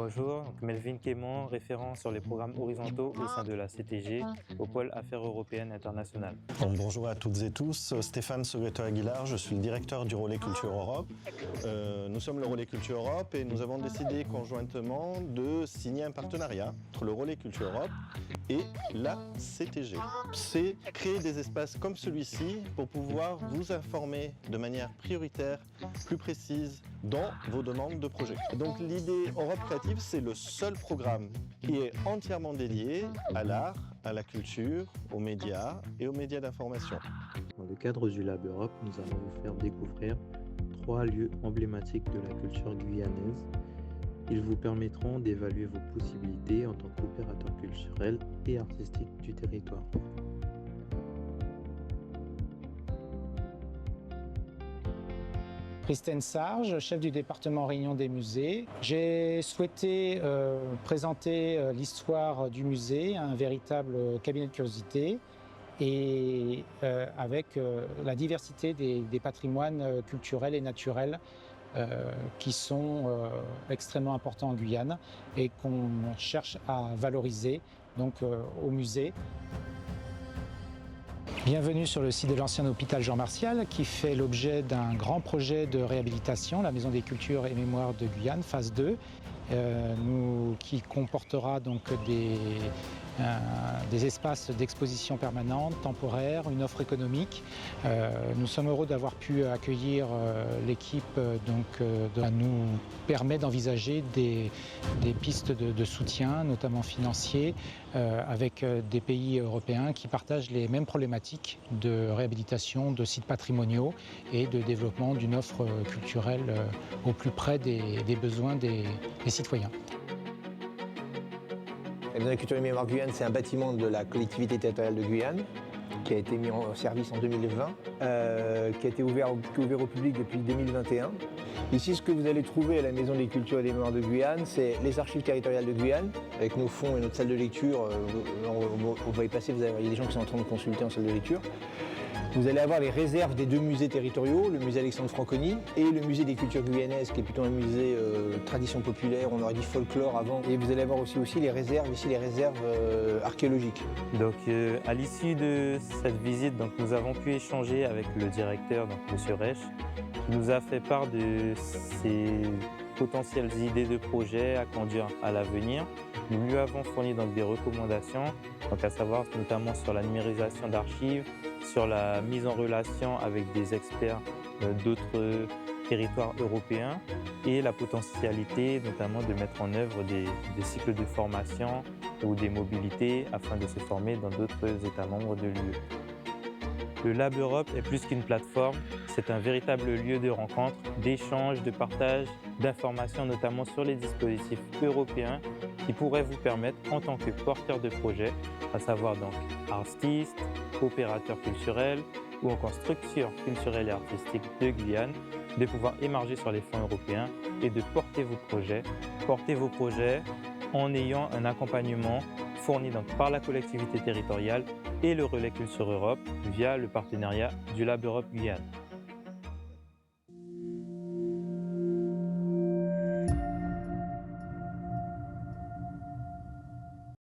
Bonjour, donc Melvin Quémont, référent sur les programmes horizontaux au sein de la CTG, au pôle Affaires européennes internationales. Bonjour à toutes et tous, Stéphane Segueta-Aguilar, je suis le directeur du Relais Culture Europe. Nous sommes le Relais Culture Europe et nous avons décidé conjointement de signer un partenariat entre le Relais Culture Europe et la CTG. C'est créer des espaces comme celui-ci pour pouvoir vous informer de manière prioritaire, plus précise, dans vos demandes de projets. Donc l'idée Europe Créative, c'est le seul programme qui est entièrement dédié à l'art, à la culture, aux médias et aux médias d'information. Dans le cadre du Lab Europe, nous allons vous faire découvrir 3 lieux emblématiques de la culture guyanaise. Ils vous permettront d'évaluer vos possibilités en tant qu'opérateur culturel et artistique du territoire. Christine Sarge, chef du département Réunion des musées. J'ai souhaité présenter l'histoire du musée, un véritable cabinet de curiosité, et avec la diversité des patrimoines culturels et naturels qui sont extrêmement importants en Guyane et qu'on cherche à valoriser donc, au musée. Bienvenue sur le site de l'ancien hôpital Jean Martial qui fait l'objet d'un grand projet de réhabilitation, la Maison des Cultures et Mémoires de Guyane, phase 2, qui comportera donc des espaces d'exposition permanente, temporaire, une offre économique. Nous sommes heureux d'avoir pu accueillir l'équipe, nous permet d'envisager des pistes de soutien, notamment financiers, avec des pays européens qui partagent les mêmes problématiques de réhabilitation de sites patrimoniaux et de développement d'une offre culturelle au plus près des besoins des citoyens. La Maison des Cultures et Mémoires de Guyane, c'est un bâtiment de la collectivité territoriale de Guyane qui a été mis en service en 2020, qui a été ouvert au public depuis 2021. Ici, ce que vous allez trouver à la Maison des Cultures et des Mémoires de Guyane, c'est les archives territoriales de Guyane, avec nos fonds et notre salle de lecture. On va y passer, il y a des gens qui sont en train de consulter en salle de lecture. Vous allez avoir les réserves des 2 musées territoriaux, le musée Alexandre Franconi et le musée des cultures guyanaises, qui est plutôt un musée tradition populaire, on aurait dit folklore avant. Et vous allez avoir aussi les réserves, ici les réserves archéologiques. Donc à l'issue de cette visite, donc, nous avons pu échanger avec le directeur, donc, M. Reich, qui nous a fait part de ses potentielles idées de projets à conduire à l'avenir. Nous lui avons fourni donc, des recommandations, donc, à savoir notamment sur la numérisation d'archives, sur la mise en relation avec des experts d'autres territoires européens et la potentialité notamment de mettre en œuvre des cycles de formation ou des mobilités afin de se former dans d'autres États membres de l'UE. Le Lab Europe est plus qu'une plateforme, c'est un véritable lieu de rencontre, d'échange, de partage, d'informations notamment sur les dispositifs européens qui pourraient vous permettre en tant que porteur de projet, à savoir donc artistes, opérateurs culturels ou encore structures culturelles et artistiques de Guyane, de pouvoir émarger sur les fonds européens et de porter vos projets en ayant un accompagnement fourni donc par la collectivité territoriale et le Relais Culture Europe via le partenariat du Lab Europe Guyane.